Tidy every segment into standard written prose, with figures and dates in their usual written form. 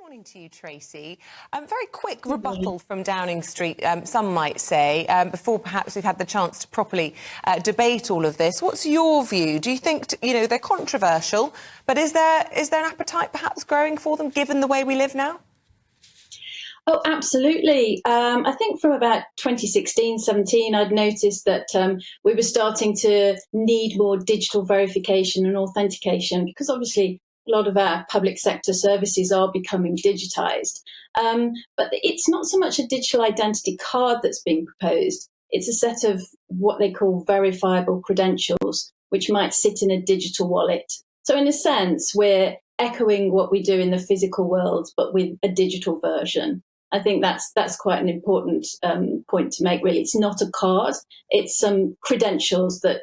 Morning to you, Tracy. Very quick rebuttal from Downing Street, some might say, before perhaps we've had the chance to properly debate all of this. What's your view? Do you think, they're controversial, but is there an appetite perhaps growing for them, given the way we live now? Oh, absolutely. I think from about 2016, 17, I'd noticed that we were starting to need more digital verification and authentication, because obviously a lot of our public sector services are becoming digitised. But it's not so much a digital identity card that's being proposed. It's a set of what they call verifiable credentials, which might sit in a digital wallet. So in a sense, we're echoing what we do in the physical world, but with a digital version. I think that's quite an important point to make, really. It's not a card. It's some credentials that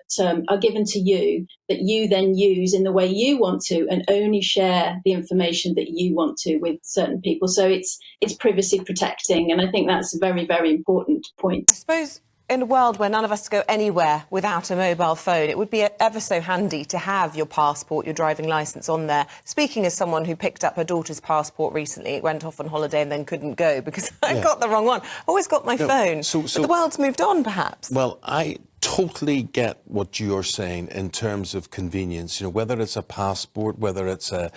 are given to you that you then use in the way you want to, and only share the information that you want to with certain people. So it's privacy protecting, and I think that's a very, very important point. I suppose in a world where none of us go anywhere without a mobile phone, it would be ever so handy to have your passport, your driving licence on there. Speaking as someone who picked up her daughter's passport recently, it went off on holiday and then couldn't go because I got the wrong one. I always got my phone. But the world's moved on, perhaps. Well, I totally get what you're saying in terms of convenience. Whether it's a passport, whether it's a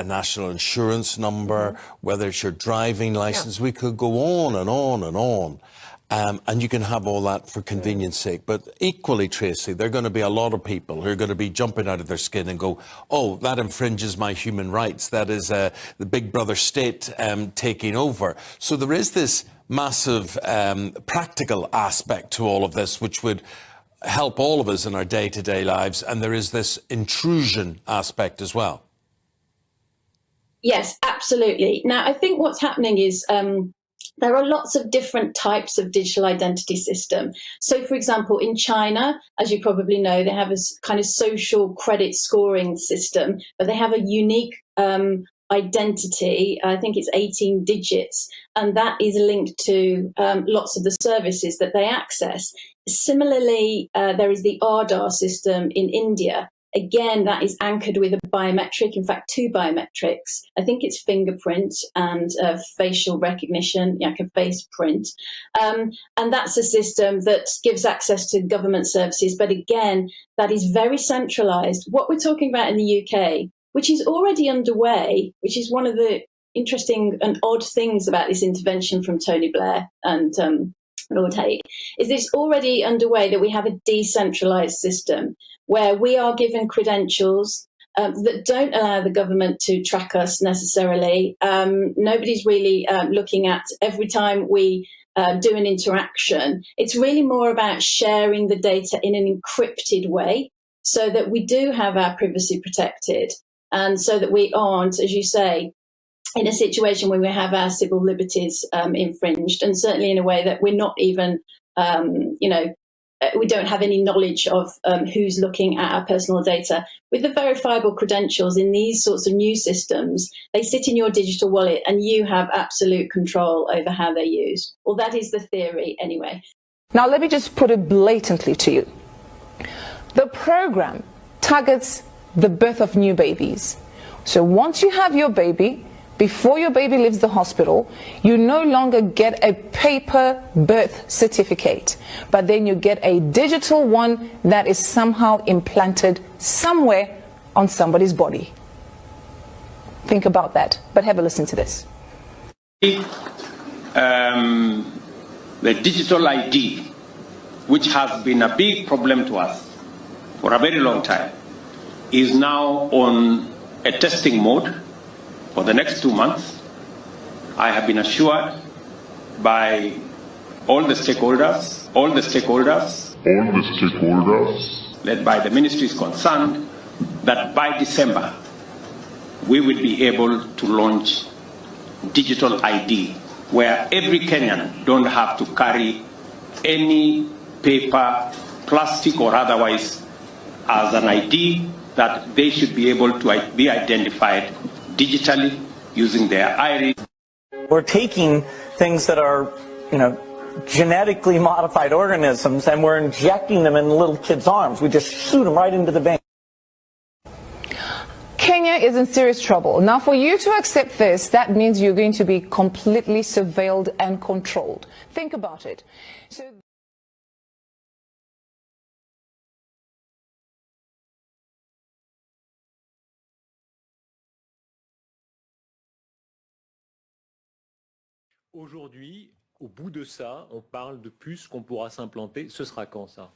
national insurance number, whether it's your driving licence, we could go on and on and on. And you can have all that for convenience sake. But equally, Tracy, there are going to be a lot of people who are going to be jumping out of their skin and go, oh, that infringes my human rights. That is the big brother state taking over. So there is this massive practical aspect to all of this, which would help all of us in our day-to-day lives. And there is this intrusion aspect as well. Yes, absolutely. Now, I think what's happening is there are lots of different types of digital identity system. So, for example, in China, as you probably know, they have a kind of social credit scoring system, but they have a unique identity. I think it's 18 digits, and that is linked to lots of the services that they access. Similarly, there is the Aadhaar system in India. Again, that is anchored with a biometric, in fact, two biometrics. I think it's fingerprint and facial recognition, like a face print. And that's a system that gives access to government services. But again, that is very centralised. What we're talking about in the UK, which is already underway, which is one of the interesting and odd things about this intervention from Tony Blair and Lord Hague, is it's already underway that we have a decentralised system where we are given credentials that don't allow the government to track us necessarily. Nobody's really looking at every time we do an interaction. It's really more about sharing the data in an encrypted way so that we do have our privacy protected, and so that we aren't, as you say, in a situation where we have our civil liberties infringed, and certainly in a way that we're not even, we don't have any knowledge of who's looking at our personal data. With the verifiable credentials in these sorts of new systems, they sit in your digital wallet and you have absolute control over how they're used. Well, that is the theory anyway. Now, let me just put it blatantly to you. The program targets the birth of new babies. So once you have your baby, before your baby leaves the hospital, you no longer get a paper birth certificate, but then you get a digital one that is somehow implanted somewhere on somebody's body. Think about that, but have a listen to this. The digital ID, which has been a big problem to us for a very long time, is now on a testing mode. For the next 2 months, I have been assured by all the stakeholders, led by the ministries concerned, that by December, we will be able to launch digital ID, where every Kenyan don't have to carry any paper, plastic or otherwise, as an ID, that they should be able to be identified digitally using their iris. We're taking things that are, genetically modified organisms, and we're injecting them in little kids' arms. We just shoot them right into the vein. Kenya is in serious trouble. Now, for you to accept this, that means you're going to be completely surveilled and controlled. Think about it. So aujourd'hui, au bout de ça, on parle de puces qu'on pourra s'implanter. Ce sera quand ça?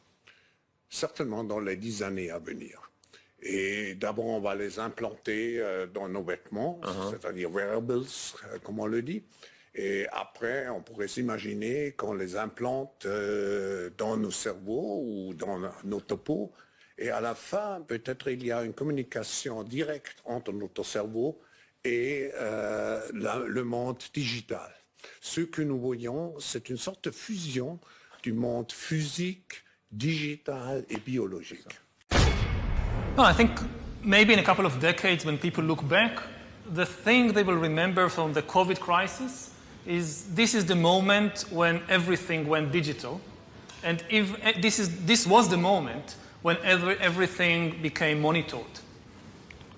Certainement dans les 10 années à venir. Et d'abord, on va les implanter dans nos vêtements, c'est-à-dire wearables, comme on le dit. Et après, on pourrait s'imaginer qu'on les implante dans nos cerveaux ou dans notre peau. Et à la fin, peut-être il y a une communication directe entre notre cerveau et le monde digital. Ce que nous voyons, c'est une sorte de fusion du monde physique, digital et biologique. No, I think maybe in a couple of decades, when people look back, the thing they will remember from the COVID crisis is this is the moment when everything went digital. And if this was the moment when everything became monitored,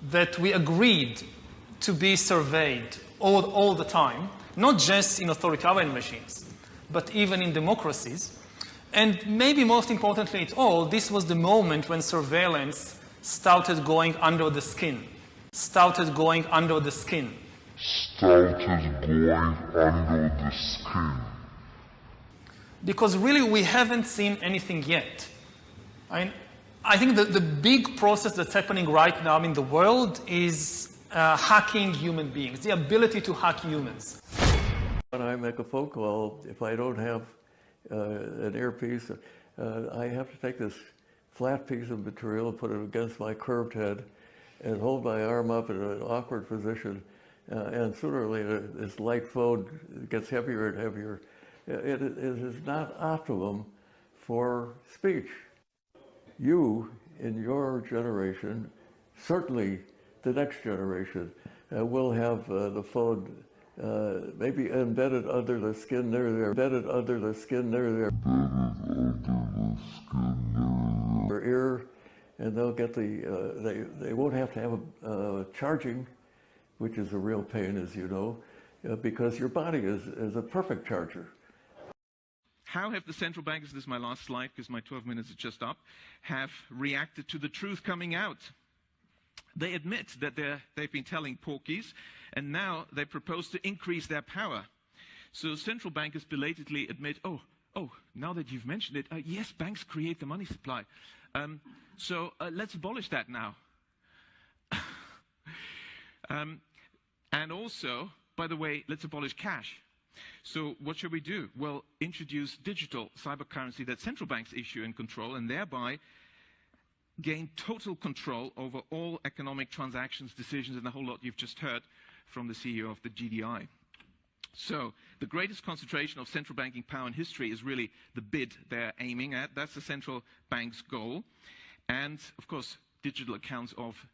that we agreed to be surveyed all the time, not just in authoritarian regimes, but even in democracies. And maybe most importantly at all, this was the moment when surveillance started going under the skin. Started going under the skin. Because really we haven't seen anything yet. I think that the big process that's happening right now in the world is hacking human beings, the ability to hack humans. When I make a phone call, if I don't have an earpiece, I have to take this flat piece of material, put it against my curved head, and hold my arm up in an awkward position. And sooner or later, this light phone gets heavier and heavier. It is not optimum for speech. You, in your generation, certainly the next generation, will have the phone maybe embedded under the skin there, embedded under the skin there, their ear, and they'll get they won't have to have charging, which is a real pain, as you know, because your body is a perfect charger. How have the central bankers, this is my last slide because my 12 minutes is just up, have reacted to the truth coming out? They admit that they've been telling porkies, and now they propose to increase their power. So central bankers belatedly admit, oh, now that you've mentioned it, yes, banks create the money supply. So let's abolish that now. And also, by the way, let's abolish cash. So what should we do? Well, introduce digital cybercurrency that central banks issue and control, and thereby gain total control over all economic transactions, decisions, and the whole lot you've just heard from the CEO of the GDI. So the greatest concentration of central banking power in history is really the bid they're aiming at. That's the central bank's goal. And, of course, digital accounts of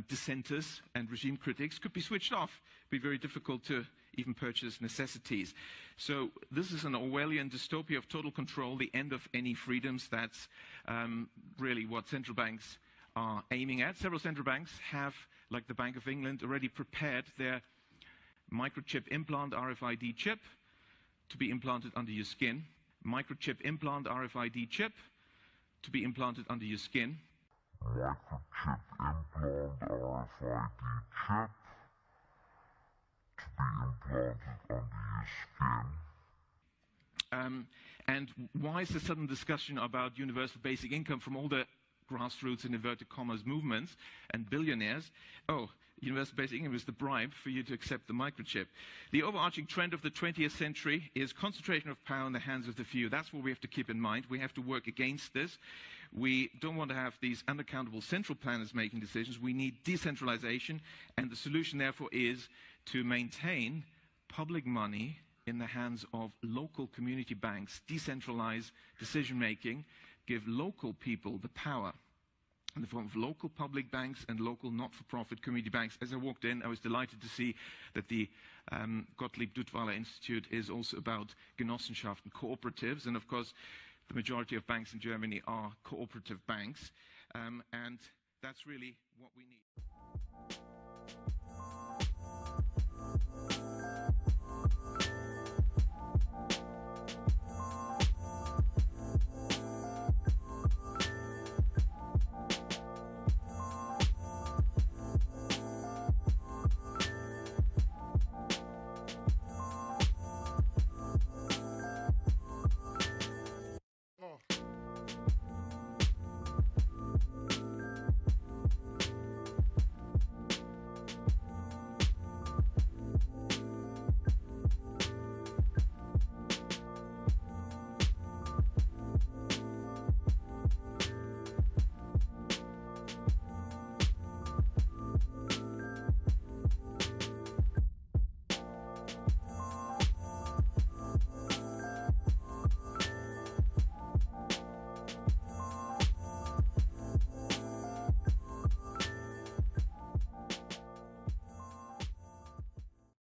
dissenters and regime critics could be switched off. It'd be very difficult to even purchase necessities. So this is an Orwellian dystopia of total control, the end of any freedoms. That's really what central banks are aiming at. Several central banks have, like the Bank of England, already prepared their microchip implant RFID chip to be implanted under your skin. Microchip implant RFID chip to be implanted under your skin. Microchip implant RFID chip to be implanted under your skin. And why is the sudden discussion about universal basic income from all the grassroots and inverted commas movements and billionaires? Oh, universal basic income is the bribe for you to accept the microchip. The overarching trend of the 20th century is concentration of power in the hands of the few. That's what we have to keep in mind. We have to work against this. We don't want to have these unaccountable central planners making decisions. We need decentralization, and the solution, therefore, is to maintain public money in the hands of local community banks, decentralize decision-making, give local people the power in the form of local public banks and local not-for-profit community banks. As I walked in, I was delighted to see that the Gottlieb Duttweiler Institute is also about Genossenschaften, cooperatives, and of course, the majority of banks in Germany are cooperative banks, and that's really what we need.